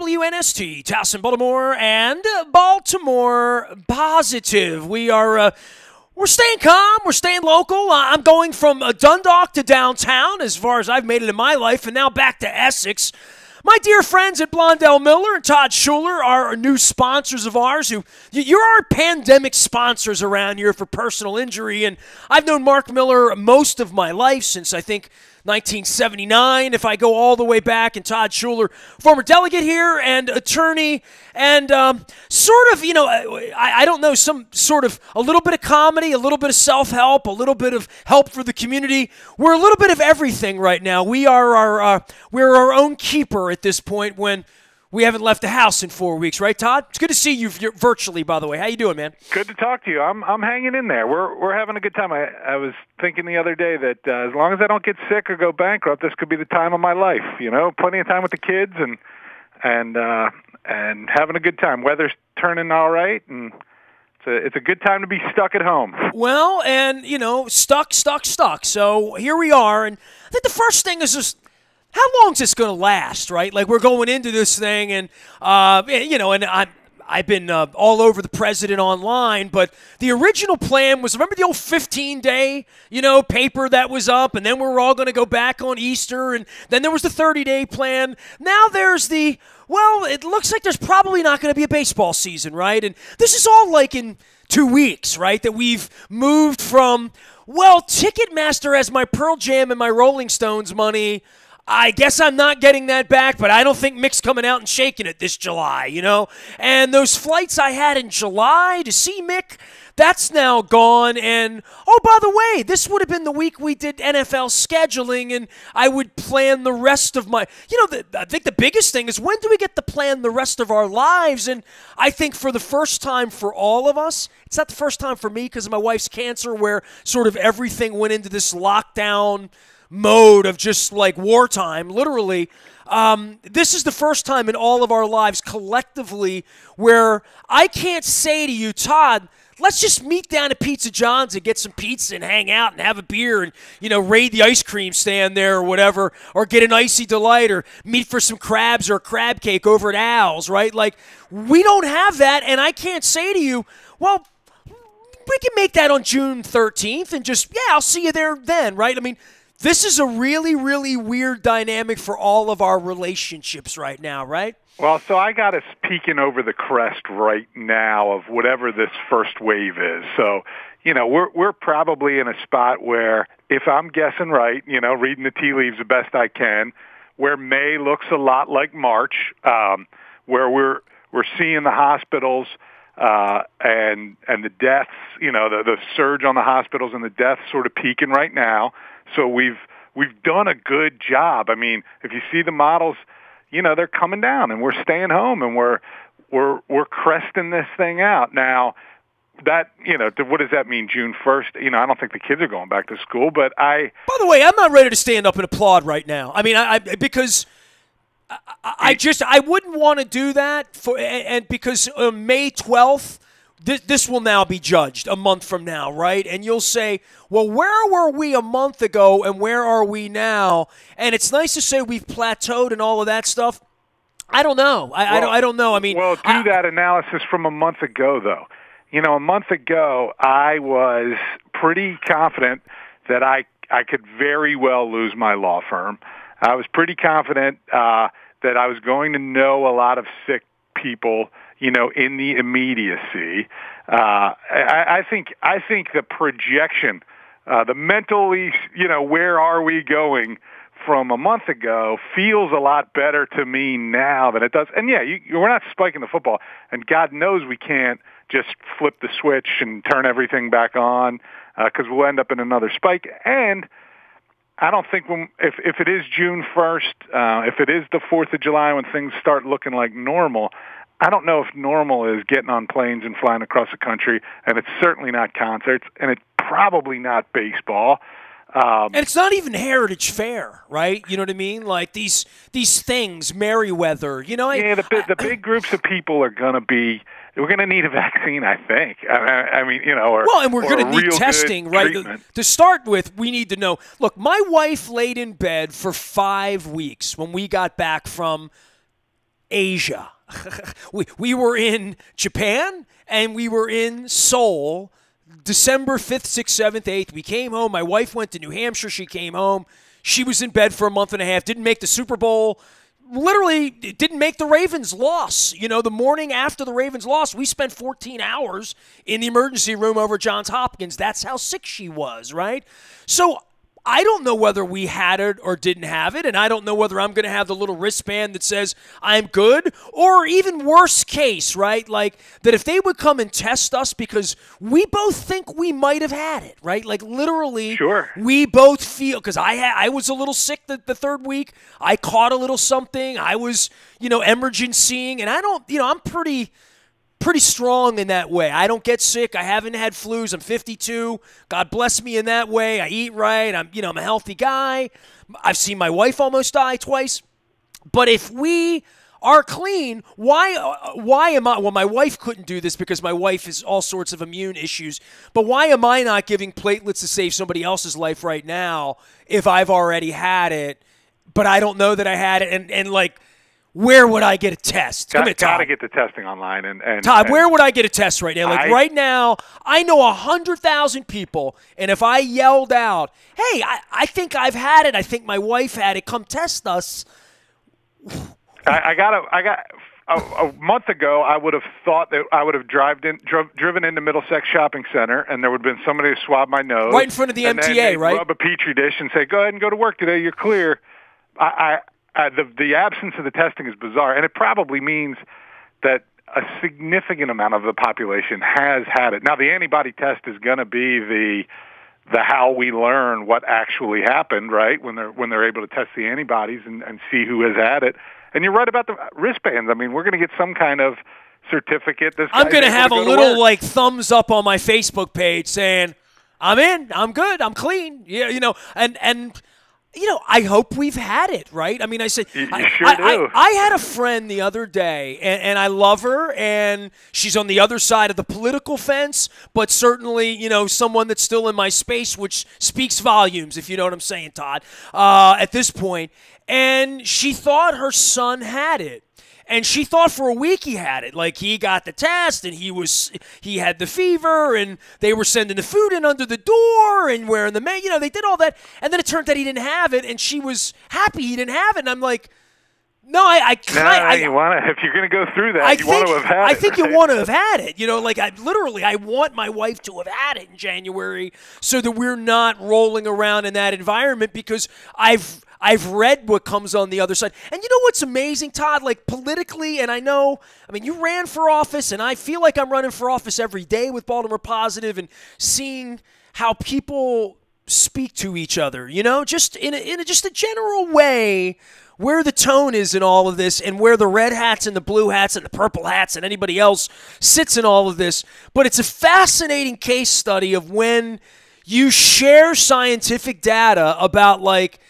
WNST, Towson, Baltimore, and Baltimore Positive. We're staying calm. We're staying local. I'm going from Dundalk to downtown as far as I've made it in my life, and now back to Essex. My dear friends at Blondell Miller and Todd Schuler are new sponsors of ours. You're our pandemic sponsors around here for personal injury, and I've known Mark Miller most of my life, since I think 1979, if I go all the way back, and Todd Schuler, former delegate here and attorney, and sort of, I don't know, some sort of a little bit of comedy, a little bit of self-help, a little bit of help for the community. We're a little bit of everything right now. We're our own keeper at this point when we haven't left the house in 4 weeks, right, Todd? It's good to see you virtually, by the way. How you doing, man? Good to talk to you. I'm hanging in there. We're having a good time. I was thinking the other day that as long as I don't get sick or go bankrupt, this could be the time of my life. Plenty of time with the kids and having a good time. Weather's turning all right, and it's a good time to be stuck at home. Well, and stuck. So here we are, and I think the first thing is just, how long is this going to last, right? Like, we're going into this thing, and I've been all over the president online, but the original plan was, remember the old 15-day, paper that was up, and then we were all going to go back on Easter, and then there was the 30-day plan. Now there's it looks like there's probably not going to be a baseball season, right? And this is all like in 2 weeks, right, that we've moved from, Ticketmaster has my Pearl Jam and my Rolling Stones money. I guess I'm not getting that back, but I don't think Mick's coming out and shaking it this July, And those flights I had in July to see Mick, that's now gone. And, oh, by the way, this would have been the week we did NFL scheduling, and I would plan the rest of my, I think the biggest thing is, when do we get to plan the rest of our lives? And I think for the first time for all of us, it's not the first time for me because of my wife's cancer, where sort of everything went into this lockdown mode of just like wartime, literally. This is the first time in all of our lives collectively where I can't say to you, Todd, let's just meet down at Pizza John's and get some pizza and hang out and have a beer and, raid the ice cream stand there or whatever, or get an Icy Delight, or meet for some crabs or a crab cake over at Al's, right? Like, we don't have that, and I can't say to you, well, we can make that on June 13th and just, I'll see you there then, right? I mean, this is a really, really weird dynamic for all of our relationships right now, right? Well, so I got us peeking over the crest right now of whatever this first wave is. So, we're probably in a spot where, if I'm guessing right, reading the tea leaves the best I can, where May looks a lot like March, where we're seeing the hospitals and the deaths, the surge on the hospitals and the deaths sort of peaking right now. So we've done a good job. I mean, if you see the models, they're coming down, and we're staying home, and we're cresting this thing out. Now, that, what does that mean, June 1st? I don't think the kids are going back to school, but By the way, I'm not ready to stand up and applaud right now. I mean, because I wouldn't want to do that because May 12th, this will now be judged a month from now, right? And you'll say, well, where were we a month ago and where are we now? And it's nice to say we've plateaued and all of that stuff. I don't know. I don't know. I mean, do that analysis from a month ago, though. A month ago, I was pretty confident that I could very well lose my law firm. I was pretty confident that I was going to know a lot of sick people, in the immediacy. I think the projection, the mentally, where are we going from a month ago feels a lot better to me now than it does. And we're not spiking the football, and God knows we can't just flip the switch and turn everything back on because we'll end up in another spike. And I don't think if it is June 1st, if it is the 4th of July when things start looking like normal, I don't know if normal is getting on planes and flying across the country, and it's certainly not concerts, and it's probably not baseball. And it's not even Heritage Fair, right? You know what I mean? Like these things, Merriweather, the big groups of people are going to be. We're going to need a vaccine, I think. I mean, and we're going to need testing, right? To start with, we need to know. Look, my wife laid in bed for 5 weeks when we got back from Asia. we were in Japan and we were in Seoul December 5th, 6th, 7th, 8th. We came home. My wife went to New Hampshire. She came home. She was in bed for a month and a half, didn't make the Super Bowl. Literally didn't make the Ravens loss. You know, the morning after the Ravens lost, we spent 14 hours in the emergency room over Johns Hopkins. That's how sick she was, right? So I don't know whether we had it or didn't have it, and I don't know whether I'm going to have the little wristband that says I'm good, or even worse case, right? Like that if they would come and test us because we both think we might have had it, right? Like literally, sure. We both feel, because I was a little sick the third week. I caught a little something. I was, emergencying, and I don't, I'm pretty strong in that way. I don't get sick. I haven't had flus. I'm 52. God bless me in that way. I eat right. I'm a healthy guy. I've seen my wife almost die twice. But if we are clean, why am I? Well, my wife couldn't do this because my wife has all sorts of immune issues. But why am I not giving platelets to save somebody else's life right now if I've already had it, but I don't know that I had it? And like, where would I get a test? Got to get the testing online. And Todd, where would I get a test right now? Like right now, I know 100,000 people, and if I yelled out, hey, I think I've had it, I think my wife had it, come test us. A month ago, I would have thought that I would have driven into Middlesex Shopping Center, and there would have been somebody to swab my nose. Right in front of the MTA, right? Rub a Petri dish and say, go ahead and go to work today, you're clear. The absence of the testing is bizarre, and it probably means that a significant amount of the population has had it. Now, the antibody test is going to be the how we learn what actually happened, right? When they're able to test the antibodies and see who has had it. And you're right about the wristbands. I mean, we're going to get some kind of certificate. I'm going to have a little like thumbs up on my Facebook page saying, "I'm in, I'm good, I'm clean." Yeah, and. I hope we've had it, right? I mean, I said, you sure do. I had a friend the other day, and I love her, and she's on the other side of the political fence, but certainly, someone that's still in my space, which speaks volumes, if you know what I'm saying, Todd, at this point. And she thought her son had it. And she thought for a week he had it. Like he got the test and he had the fever and they were sending the food in under the door and wearing the mask. They did all that. And then it turned out he didn't have it and she was happy he didn't have it. And I'm like, no, you want to, if you're going to go through that, you want to have had it. I think you want to have had it. I want my wife to have had it in January so that we're not rolling around in that environment because I've read what comes on the other side. And you know what's amazing, Todd? Like politically, and you ran for office, and I feel like I'm running for office every day with Baltimore Positive and seeing how people speak to each other, just in a general way where the tone is in all of this and where the red hats and the blue hats and the purple hats and anybody else sits in all of this. But it's a fascinating case study of when you share scientific data about like,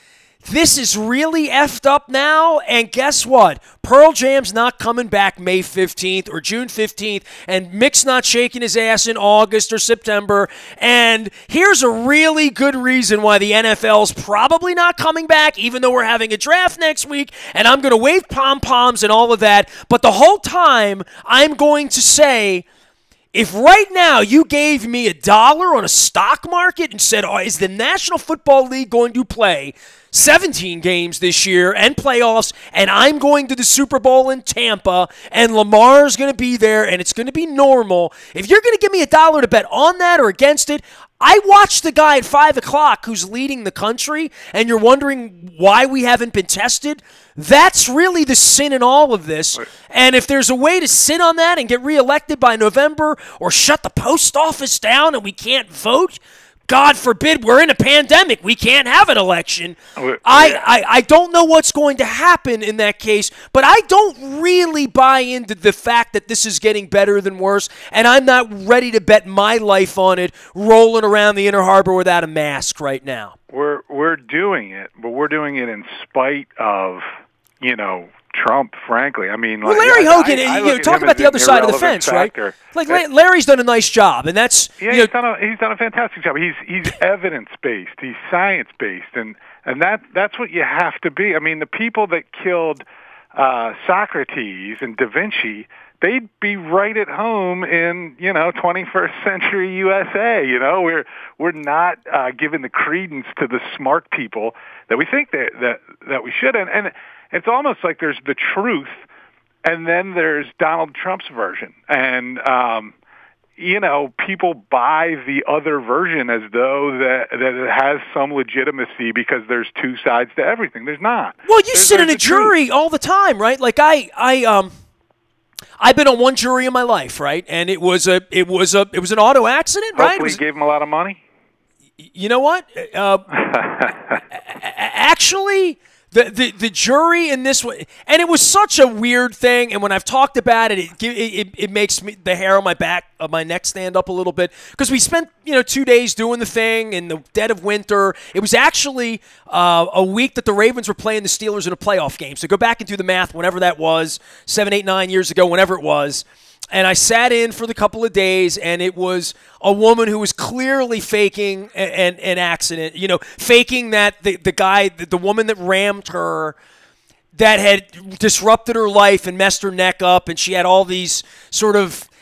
this is really effed up now, and guess what? Pearl Jam's not coming back May 15th or June 15th, and Mick's not shaking his ass in August or September, and here's a really good reason why the NFL's probably not coming back, even though we're having a draft next week, and I'm going to wave pom-poms and all of that, but the whole time I'm going to say, if right now you gave me $1 on a stock market and said, is the National Football League going to play 17 games this year and playoffs, and I'm going to the Super Bowl in Tampa, and Lamar's going to be there, and it's going to be normal, if you're going to give me $1 to bet on that or against it, I watched the guy at 5 o'clock who's leading the country, and you're wondering why we haven't been tested. That's really the sin in all of this. And if there's a way to sit on that and get reelected by November or shut the post office down and we can't vote, God forbid, we're in a pandemic. We can't have an election. I don't know what's going to happen in that case, but I don't really buy into the fact that this is getting better than worse, and I'm not ready to bet my life on it rolling around the Inner Harbor without a mask right now. We're doing it, but we're doing it in spite of, Trump, frankly. I mean, well, Larry Hogan, talk about the other side of the fence, factor. Right? Like Larry's done a nice job, and that's he's done a fantastic job. He's evidence based, he's science based, and that's what you have to be. I mean, the people that killed Socrates and Da Vinci, they'd be right at home in 21st century USA. We're not giving the credence to the smart people that we think that we should, and it's almost like there's the truth, and then there's Donald Trump's version, and people buy the other version as though that it has some legitimacy because there's two sides to everything. There's not. Well, you sit in a jury all the time, right? Like I've been on one jury in my life, right? And it was an auto accident, right? Hopefully, gave him a lot of money. You know what? Actually, the jury in this one, and it was such a weird thing. And when I've talked about it, it makes me the hair on my back of my neck stand up a little bit because we spent 2 days doing the thing in the dead of winter. It was actually a week that the Ravens were playing the Steelers in a playoff game. So go back and do the math. Whenever that was, 7, 8, 9 years ago, whenever it was. And I sat in for the couple of days, and it was a woman who was clearly faking an accident, faking that the woman that rammed her, that had disrupted her life and messed her neck up, and she had all these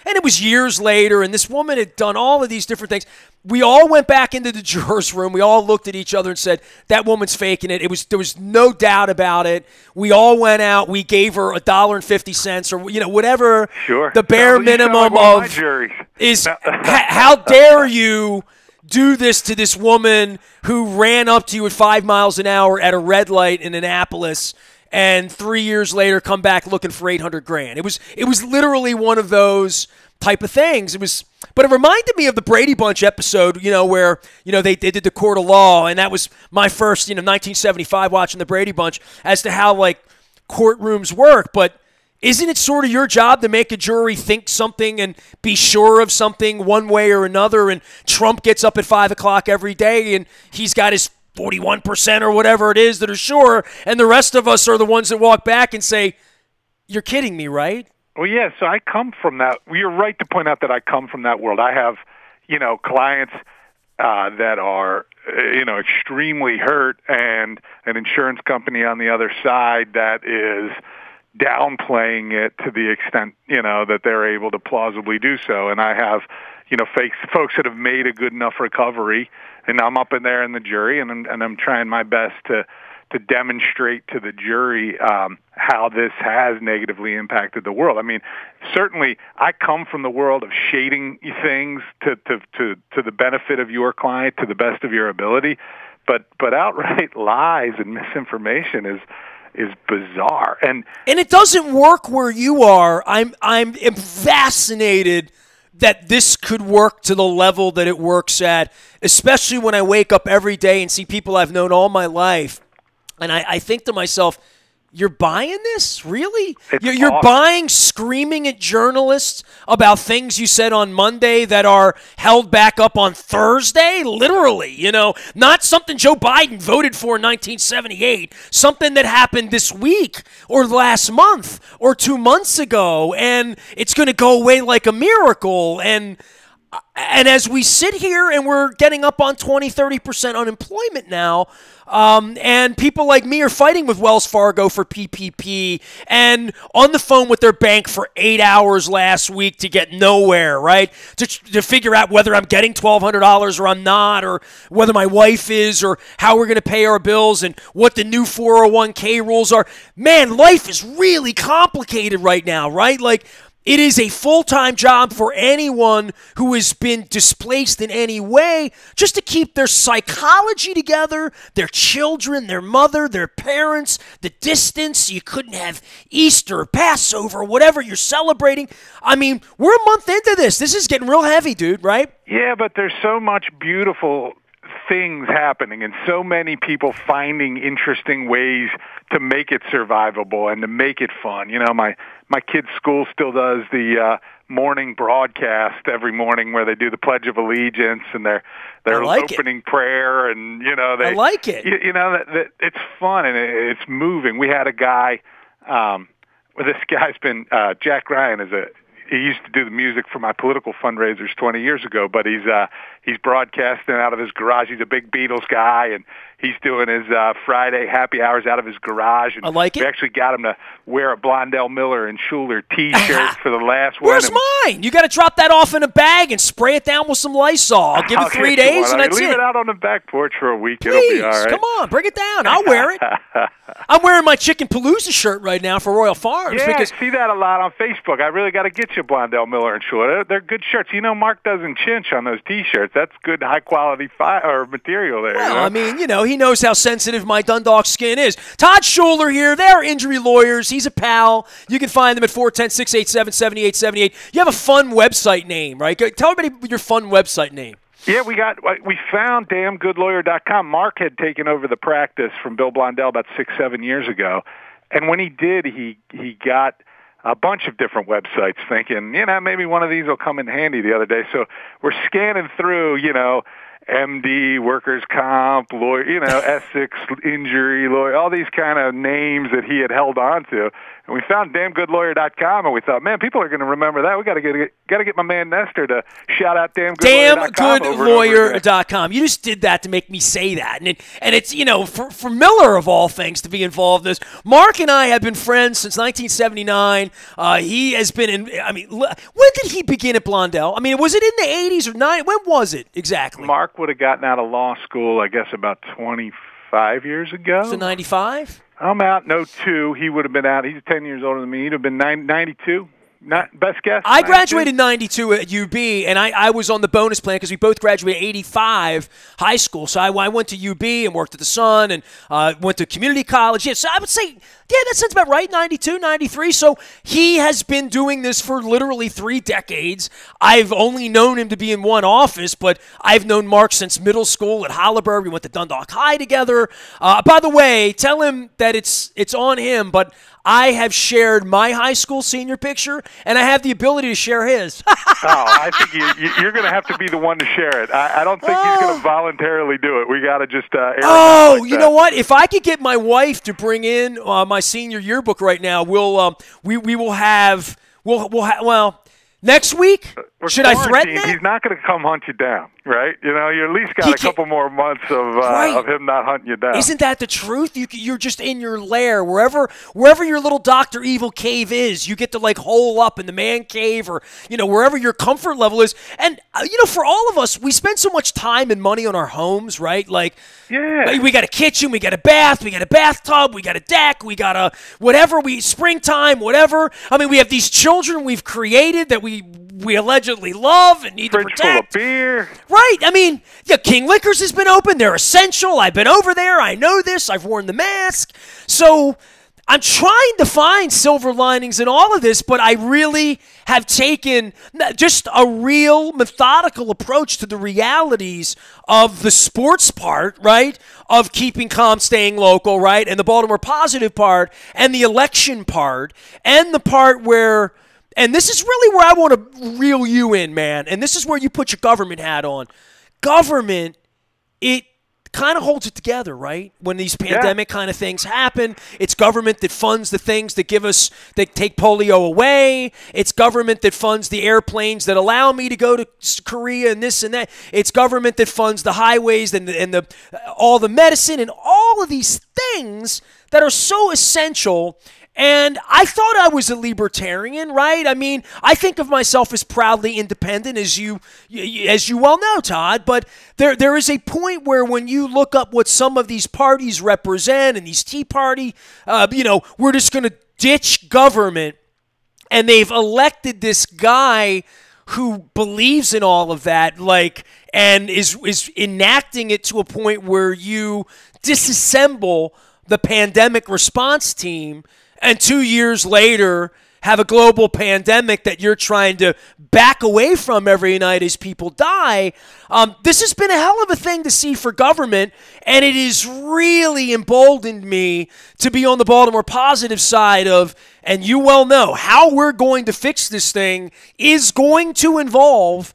and it was years later, and this woman had done all of these different things. We all went back into the jurors' room. We all looked at each other and said, that woman's faking it. There was no doubt about it. We all went out. We gave her $1.50 or whatever. Sure. The bare minimum is how dare you do this to this woman who ran up to you at 5 miles an hour at a red light in Annapolis, and 3 years later come back looking for $800,000. It was literally one of those type of things. But it reminded me of the Brady Bunch episode, where they did the court of law, and that was my first 1975 watching the Brady Bunch as to how like courtrooms work. But isn't it sort of your job to make a jury think something and be sure of something one way or another? And Trump gets up at 5 o'clock every day, and he's got his 41% or whatever it is that are sure, and the rest of us are the ones that walk back and say, "You're kidding me, right?" Well, yeah, so I come from that. You're right to point out that I come from that world. I have, clients that are, extremely hurt, and an insurance company on the other side that is downplaying it to the extent, that they're able to plausibly do so. And I have, folks that have made a good enough recovery, and I'm up in there in the jury, and I'm trying my best to demonstrate to the jury how this has negatively impacted the world. I mean, certainly I come from the world of shading things to the benefit of your client to the best of your ability, but outright lies and misinformation is bizarre. And it doesn't work where you are. I'm fascinated that this could work to the level that it works at, especially when I wake up every day and see people I've known all my life. And I think to myself, you're buying this? Really? You're awesome. Buying screaming at journalists about things you said on Monday that are held back up on Thursday? Literally, not something Joe Biden voted for in 1978, something that happened this week or last month or 2 months ago, and it's going to go away like a miracle. And as we sit here and we're getting up on 20-30% unemployment now, and people like me are fighting with Wells Fargo for PPP and on the phone with their bank for 8 hours last week to get nowhere, right? To figure out whether I'm getting $1,200 or I'm not, or whether my wife is, or how we're going to pay our bills and what the new 401k rules are. Man, life is really complicated right now, right? Like, it is a full-time job for anyone who has been displaced in any way just to keep their psychology together, their children, their mother, their parents, the distance. You couldn't have Easter, Passover, whatever you're celebrating. I mean, we're a month into this. This is getting real heavy, dude, right? Yeah, but there's so much beautiful things happening and so many people finding interesting ways to make it survivable and to make it fun. My kid's school still does the morning broadcast every morning where they do the Pledge of Allegiance and their opening prayer, and I like it. That it's fun and it's moving. We had a guy. This guy's been Jack Ryan he used to do the music for my political fundraisers 20 years ago, but he's broadcasting out of his garage. He's a big Beatles guy, and he's doing his Friday happy hours out of his garage. And I like it. We actually got him to wear a Blondell, Miller, and Schuler T-shirt for the last one. Where's mine? You got to drop that off in a bag and spray it down with some Lysol. I'll give it 3 days, and that's leave it. it out on the back porch for a week. Please, it'll be all right. come on, bring it down. I'll wear it. I'm wearing my Chicken Palooza shirt right now for Royal Farms. Yeah, because I see that a lot on Facebook. I really got to get you Blondell, Miller, and Schuler. They're good shirts. You know, Mark doesn't chinch on those T-shirts. That's good, high-quality material there. Well, you know? I mean, he knows how sensitive my Dundalk skin is. Todd Schuler here. They're injury lawyers. He's a pal. You can find them at 410-687-7878. You have a fun website name, right? Tell everybody your fun website name. Yeah, we found damngoodlawyer.com. Mark had taken over the practice from Bill Blondell about 6-7 years ago. And when he did, he got a bunch of different websites thinking, maybe one of these will come in handy the other day. So we're scanning through, MD, workers' comp, lawyer, Essex, injury lawyer, all these kind of names that he had held on to. And we found damngoodlawyer.com, and we thought, man, people are going to remember that. We got to get my man Nestor to shout out damngoodlawyer.com. You just did that to make me say that. And it's, for Miller, of all things, to be involved in this. Mark and I have been friends since 1979. He has been when did he begin at Blondell? I mean, was it in the 80s or 90s? When was it exactly? Mark would have gotten out of law school, I guess, about 25 years ago. So 95? I'm out in 02. He would have been out. He's 10 years older than me. He'd have been 92. Best guess? I graduated 92 at UB, and I was on the bonus plan because we both graduated 85 high school. So I went to UB and worked at the Sun and went to community college. Yeah, so I would say, that sounds about right, 92, 93. So he has been doing this for literally 3 decades. I've only known him to be in one office, but I've known Mark since middle school at Holliburg. We went to Dundalk High together. By the way, tell him that it's on him, but I have shared my high school senior picture, and I have the ability to share his. I think you're going to have to be the one to share it. I don't think he's going to voluntarily do it. We got to just air it out like you know what? If I could get my wife to bring in my senior yearbook right now, we will have next week. Should I threaten it? He's not going to come hunt you down, right? You at least got a couple more months of him not hunting you down. Isn't that the truth? You're just in your lair. Wherever your little Dr. Evil cave is, you get to hole up in the man cave or, wherever your comfort level is. And, for all of us, we spend so much time and money on our homes, right? Yeah. We got a kitchen, we got a bath, we got a bathtub, we got a deck, we got a whatever, springtime, whatever. I mean, we have these children we've created that we allegedly love and need to protect. Fridge full of beer. Right. I mean, King Liquors has been open. They're essential. I've been over there. I know this. I've worn the mask. So I'm trying to find silver linings in all of this, but I really have taken just a real methodical approach to the realities of the sports part, right, of keeping calm, staying local, right, and the Baltimore Positive part, and the election part, and the part where – and this is really where I want to reel you in, man, and this is where you put your government hat on. Government, it kind of holds it together, right? When these pandemic kind of things happen, it's government that funds the things that that take polio away. It's government that funds the airplanes that allow me to go to Korea and this and that. It's government that funds the highways and all the medicine and all of these things that are so essential. And I thought I was a libertarian, right? I mean, I think of myself as proudly independent, as you well know, Todd. But there is a point where when you look up what some of these parties represent and these Tea Party, we're just going to ditch government. And they've elected this guy who believes in all of that, and is enacting it to a point where you disassemble the pandemic response team. And 2 years later, have a global pandemic that you're trying to back away from every night as people die. This has been a hell of a thing to see for government, and it has really emboldened me to be on the Baltimore Positive side of, and you well know, how we're going to fix this thing is going to involve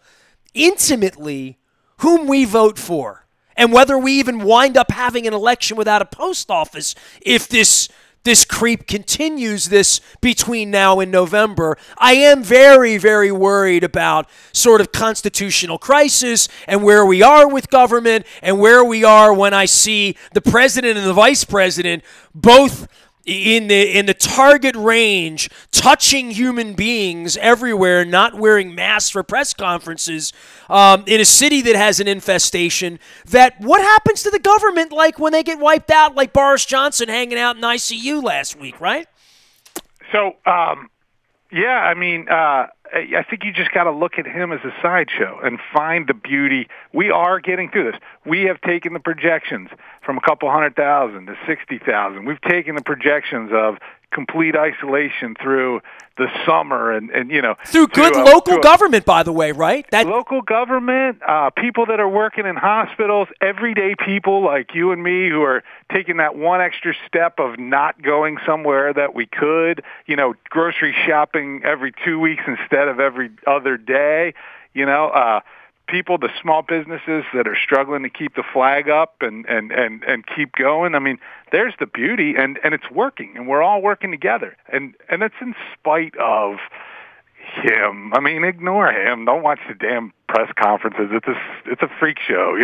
intimately whom we vote for, and whether we even wind up having an election without a post office if this this creep continues this between now and November, I am very, very worried about sort of constitutional crisis and where we are with government and where we are when I see the president and the vice president both in the target range, touching human beings everywhere, not wearing masks for press conferences, in a city that has an infestation. That what happens to the government like when they get wiped out, like Boris Johnson hanging out in ICU last week, right? So, yeah, I mean, I think you just got to look at him as a sideshow and find the beauty. We are getting through this. We have taken the projections from a couple 100,000 to 60,000. We've taken the projections of complete isolation through the summer and through good local government, by the way, right? That local government, people that are working in hospitals, everyday people like you and me who are taking that one extra step of not going somewhere that we could, grocery shopping every 2 weeks instead of every other day, people, the small businesses that are struggling to keep the flag up and keep going. I mean, there's the beauty, and it's working, and we're all working together. And it's in spite of him. I mean, ignore him. Don't watch the damn press conferences. It's a freak show,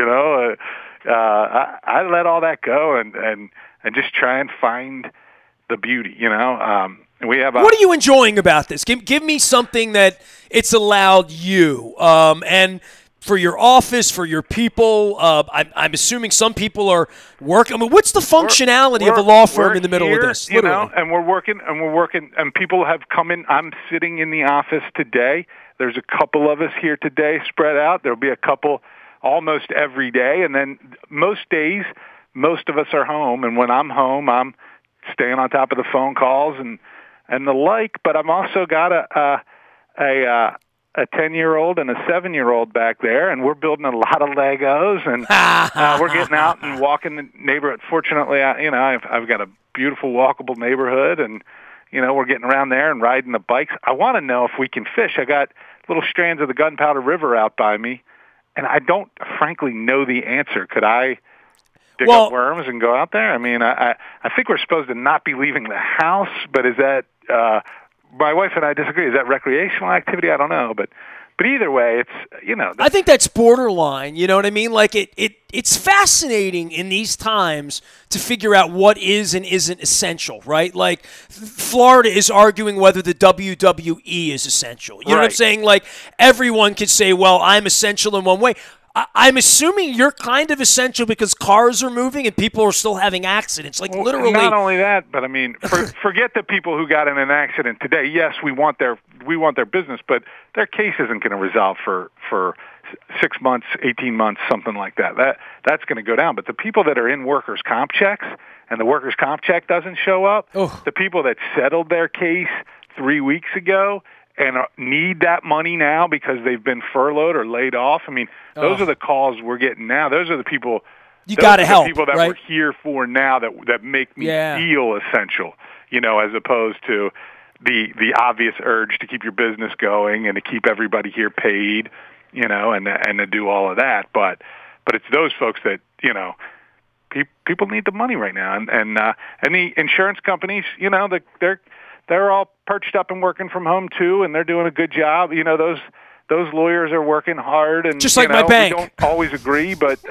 I let all that go and just try and find the beauty, We have what are you enjoying about this? Give me something that it's allowed you, and for your office, for your people. I'm assuming some people are working. I mean, what's the functionality of a law firm in the middle of this? And we're working, and people have come in. I'm sitting in the office today. There's a couple of us here today spread out. There'll be a couple almost every day, and then most days, most of us are home. And when I'm home, I'm staying on top of the phone calls and the like. But I'm also got a 10-year-old and a 7-year-old back there, and we're building a lot of Legos, and we're getting out and walking the neighborhood. Fortunately, I've got a beautiful walkable neighborhood, and we're getting around there and riding the bikes. I want to know if we can fish. I got little strands of the Gunpowder River out by me, and I don't frankly know the answer. Could I dig up worms and go out there? I mean, I think we're supposed to not be leaving the house, but is that my wife and I disagree. Is that recreational activity? I don't know, but either way, it's I think that's borderline. You know what I mean? Like it's fascinating in these times to figure out what is and isn't essential, right? Like Florida is arguing whether the WWE is essential. You know what I'm saying? Like everyone could say, "Well, I'm essential in one way." I'm assuming you're kind of essential because cars are moving and people are still having accidents. Like literally. Not only that, but I mean, forget the people who got in an accident today. Yes, we want their business, but their case isn't going to resolve for 6 months, 18 months, something like that. That's going to go down. But the people that are in workers' comp checks and the workers' comp check doesn't show up, the people that settled their case 3 weeks ago and need that money now because they've been furloughed or laid off. I mean, those are the calls we're getting now. Those are the people you got to help. People that we're here for now that make me feel essential. As opposed to the obvious urge to keep your business going and to keep everybody here paid. And to do all of that. But it's those folks that people need the money right now, and the insurance companies, they're all perched up and working from home too, and they're doing a good job. Those lawyers are working hard, and just like my bank. We don't always agree, but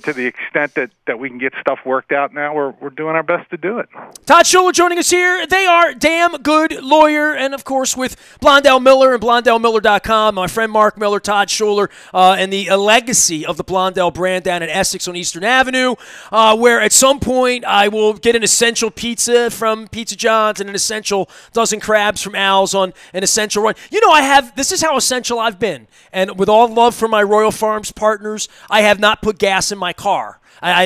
to the extent that we can get stuff worked out now, we're doing our best to do it. Todd Schuler joining us here. They are damn good lawyer, and of course with Blondell Miller and BlondellMiller.com, my friend Mark Miller, Todd Schuler, and the legacy of the Blondell brand down in Essex on Eastern Avenue, where at some point I will get an essential pizza from Pizza John's and an essential dozen crabs from Al's on an essential run. This is how essential I've been, and with all love for my Royal Farms partners, I have not put gas in my car. I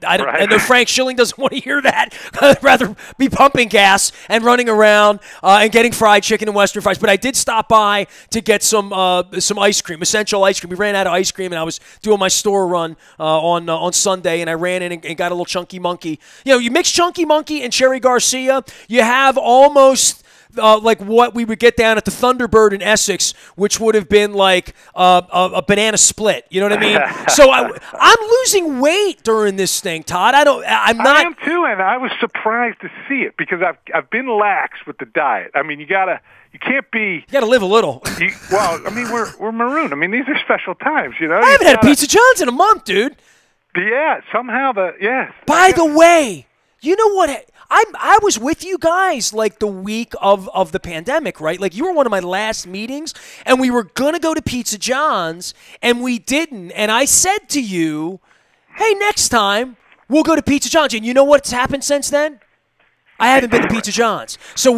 don't, and the Frank Schilling doesn't want to hear that. I'd rather be pumping gas and running around and getting fried chicken and Western fries. But I did stop by to get some ice cream, essential ice cream. We ran out of ice cream, and I was doing my store run on Sunday, and I ran in and got a little Chunky Monkey. You mix Chunky Monkey and Cherry Garcia, you have almost like what we would get down at the Thunderbird in Essex, which would have been like a banana split. You know what I mean? So I'm losing weight during this thing, Todd. I'm not. I am too, and I was surprised to see it because I've been lax with the diet. I mean, you can't be. You got to live a little. Well, I mean, we're marooned. I mean, these are special times, you know. I haven't had Pizza John's in a month, dude. Yeah, somehow By the way, you know what? I was with you guys like the week of the pandemic, right? Like you were one of my last meetings, and we were gonna go to Pizza John's, and we didn't. And I said to you, "Hey, next time we'll go to Pizza John's." And you know what's happened since then? I haven't been to Pizza John's. So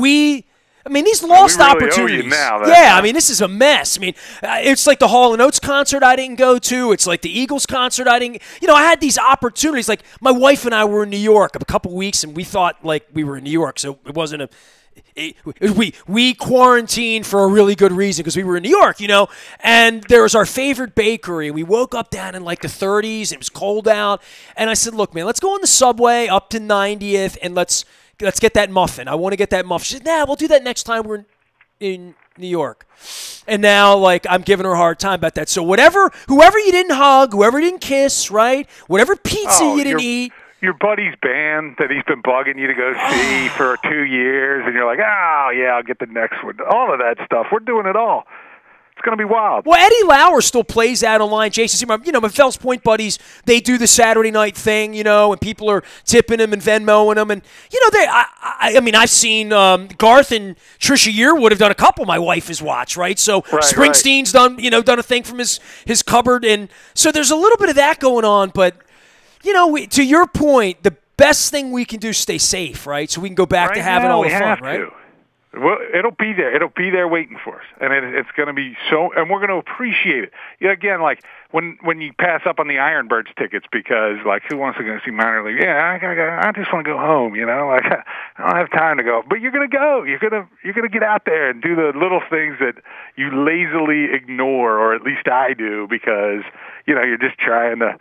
these lost opportunities. I mean, this is a mess. I mean, it's like the Hall & Oates concert I didn't go to. It's like the Eagles concert I didn't. I had these opportunities. Like my wife and I were in New York a couple weeks, and we thought like we were in New York, so it wasn't we quarantined for a really good reason because we were in New York, and there was our favorite bakery. We woke up down in like the 30s. It was cold out, and I said, "Look, man, let's go on the subway up to 90th, and let's get that muffin. I want to get that muffin." She said, "Nah, we'll do that next time we're in New York." And now, like, I'm giving her a hard time about that. So whoever you didn't hug, whoever you didn't kiss, right? Whatever pizza you didn't eat. Your buddy's band that he's been bugging you to go see for 2 years, and you're like, "Oh, yeah, I'll get the next one." All of that stuff. We're doing it all. It's going to be wild. Well, Eddie Lauer still plays out online. Jason, my Fells Point buddies, they do the Saturday night thing, and people are tipping him and Venmoing him. And, I've seen Garth and Trisha Yearwood have done a couple my wife has watched, right? So Springsteen's done a thing from his cupboard. And so there's a little bit of that going on. But, to your point, the best thing we can do is stay safe, right? So we can go back to having all the fun, right? Well, it'll be there. It'll be there waiting for us, and it's going to be and we're going to appreciate it. Again, like when you pass up on the Ironbirds tickets because, like, who wants to go see minor league? Yeah, I just want to go home. Like I don't have time to go. But you're going to go. You're going to get out there and do the little things that you lazily ignore, or at least I do, because you're just trying to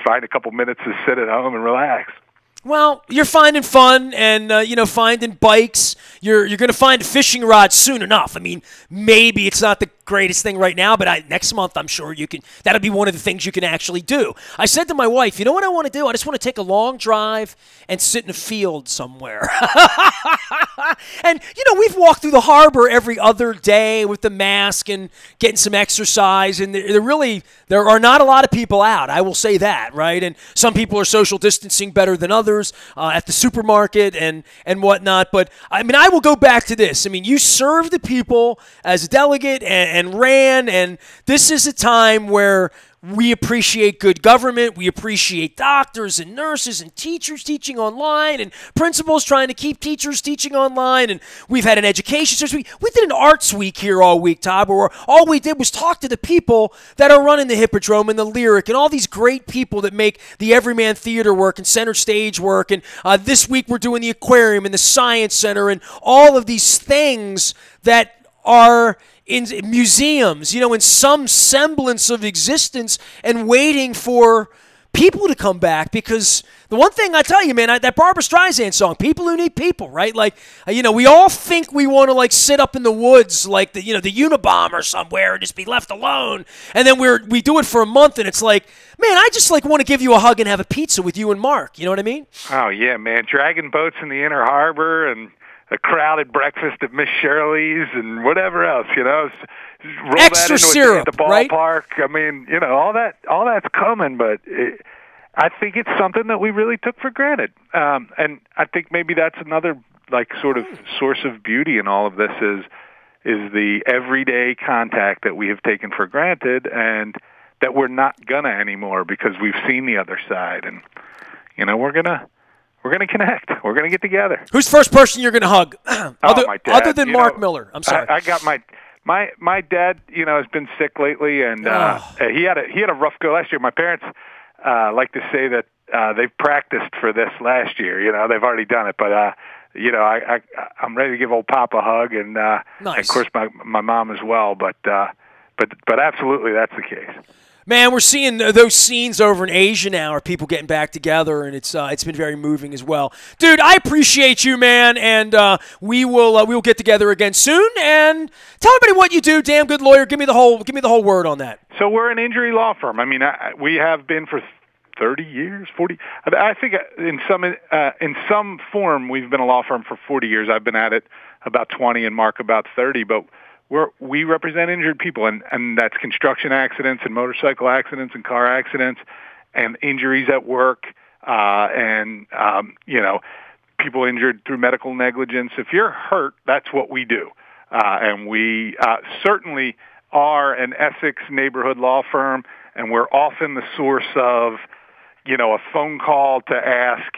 find a couple minutes to sit at home and relax. Well, you're finding fun and, finding bikes. You're going to find a fishing rod soon enough. I mean, maybe it's not the greatest thing right now, but next month I'm sure you can. That'll be one of the things you can actually do. I said to my wife, you know what I want to do? I just want to take a long drive and sit in a field somewhere. And, we've walked through the harbor every other day with the mask and getting some exercise, and there are not a lot of people out. I will say that, right? And some people are social distancing better than others at the supermarket and whatnot. But, I will go back to this. You serve the people as a delegate and ran, and this is a time where we appreciate good government. We appreciate doctors and nurses and teachers teaching online and principals trying to keep teachers teaching online. And we've had an education search. We did an arts week here all week, Todd, where all we did was talk to the people that are running the Hippodrome and the Lyric and all these great people that make the Everyman Theater work and Center Stage work. And this week we're doing the Aquarium and the Science Center and all of these things that are in museums, in some semblance of existence and waiting for people to come back. Because the one thing I tell you, man, that Barbra Streisand song, people who need people, right? Like, we all think we want to like sit up in the woods like the Unabomber somewhere and just be left alone. And then we do it for a month and it's like, man, I just like want to give you a hug and have a pizza with you and Mark. You know what I mean? Oh, yeah, man. Dragging boats in the Inner Harbor and a crowded breakfast at Miss Shirley's and whatever else, roll extra that into syrup, at the ballpark. Right? All that's coming, but I think it's something that we really took for granted. And I think maybe that's another like sort of source of beauty in all of this is the everyday contact that we have taken for granted and that we're not gonna anymore because we've seen the other side, and we're gonna connect. We're gonna get together. Who's the first person you're gonna hug? My dad. Other than Mark Miller. I'm sorry. I got my dad. Has been sick lately, and he had a rough go last year. My parents like to say that they've practiced for this last year. They've already done it, but I'm ready to give old Pop a hug, and nice. of course my mom as well. But absolutely, that's the case. Man, we're seeing those scenes over in Asia now, where people getting back together, and it's been very moving as well. Dude, I appreciate you, man, and we will get together again soon. And tell everybody what you do, damn good lawyer. Give me the whole word on that. So we're an injury law firm. I mean, we have been for 30 years, 40. I think in some form we've been a law firm for 40 years. I've been at it about 20, and Mark about 30, but we represent injured people, and that's construction accidents and motorcycle accidents and car accidents and injuries at work, and people injured through medical negligence. If you're hurt, that's what we do. And we certainly are an Essex neighborhood law firm, and we're often the source of, a phone call to ask,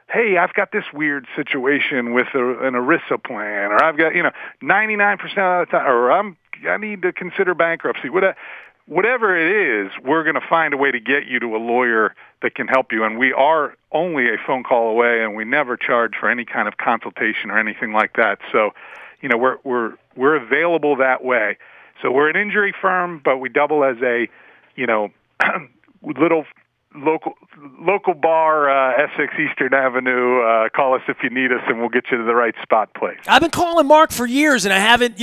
hey, I've got this weird situation with an ERISA plan, or I've got, 99% of the time, or I need to consider bankruptcy. Whatever it is, we're going to find a way to get you to a lawyer that can help you. And we are only a phone call away, and we never charge for any kind of consultation or anything like that. So, we're available that way. So we're an injury firm, but we double as a, little local bar, Essex, Eastern Avenue. Call us if you need us, and we'll get you to the right spot place. I've been calling Mark for years, and I haven't,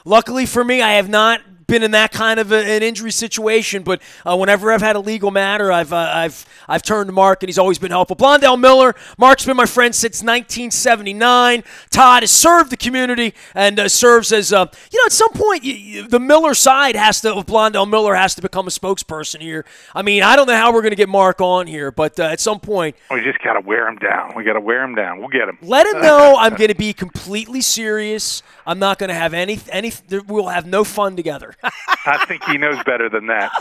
luckily for me, I have not been in that kind of an injury situation, but whenever I've had a legal matter, I've turned to Mark, and he's always been helpful. Blondell Miller, Mark's been my friend since 1979. Todd has served the community and serves as, at some point, the Miller side of Blondell Miller has to become a spokesperson here. I mean, I don't know how we're going to get Mark on here, but at some point, we just got to wear him down. We got to wear him down. We'll get him. Let him know I'm going to be completely serious. I'm not going to have any. We'll have no fun together. I think he knows better than that.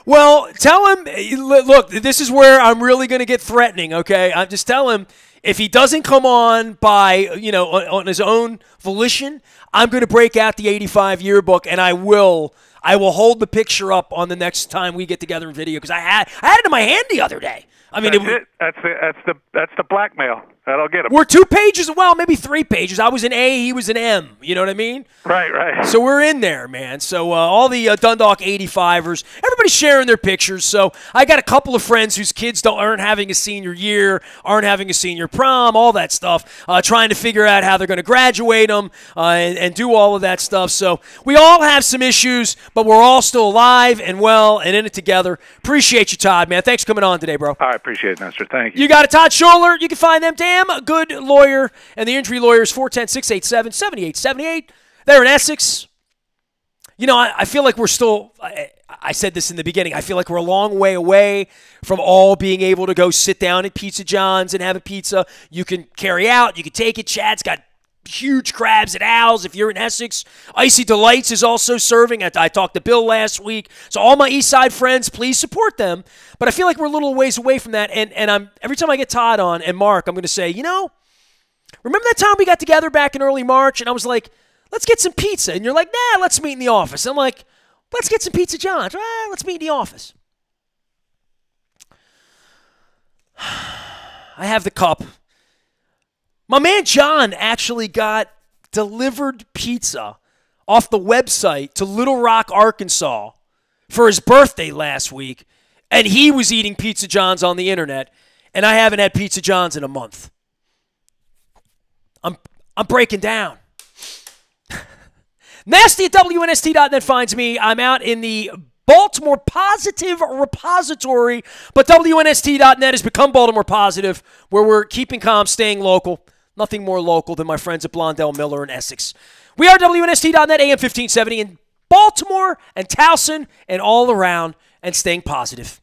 Well, tell him, look, this is where I'm really going to get threatening, okay? I'm just tell him if he doesn't come on by, on his own volition, I'm going to break out the 85 yearbook, and I will hold the picture up on the next time we get together in video, because I had it in my hand the other day. I mean, that's the blackmail. That'll get him. We're 2 pages, well, maybe 3 pages. I was an A, he was an M. You know what I mean? Right. So we're in there, man. So all the Dundalk 85ers, everybody's sharing their pictures. So I got a couple of friends whose kids aren't having a senior year, aren't having a senior prom, all that stuff, trying to figure out how they're going to graduate them and do all of that stuff. So we all have some issues, but we're all still alive and well and in it together. Appreciate you, Todd, man. Thanks for coming on today, bro. I appreciate it, Nestor. Thank you. You got it, Todd Schuler. You can find them, damn good lawyer, and the injury lawyers, 410-687-7878. They're in Essex. I feel like we're still, I said this in the beginning, I feel like we're a long way away from all being able to go sit down at Pizza John's and have a pizza. You can carry out, you can take it. Chad's got huge crabs at Al's if you're in Essex. Icy Delights is also serving. I talked to Bill last week. So all my East Side friends, please support them. But I feel like we're a little ways away from that. And I'm every time I get Todd on and Mark, I'm going to say, remember that time we got together back in early March and I was like, let's get some pizza. And you're like, nah, let's meet in the office. I'm like, let's get some Pizza John's. Let's meet in the office. I have the cup. My man John actually got delivered pizza off the website to Little Rock, Arkansas for his birthday last week, and he was eating Pizza John's on the internet, and I haven't had Pizza John's in a month. I'm breaking down. Nasty at WNST.net finds me. I'm out in the Baltimore Positive Repository, but WNST.net has become Baltimore Positive, where we're keeping calm, staying local. Nothing more local than my friends at Blondell Miller in Essex. We are WNST.net, AM 1570 in Baltimore and Towson and all around, and staying positive.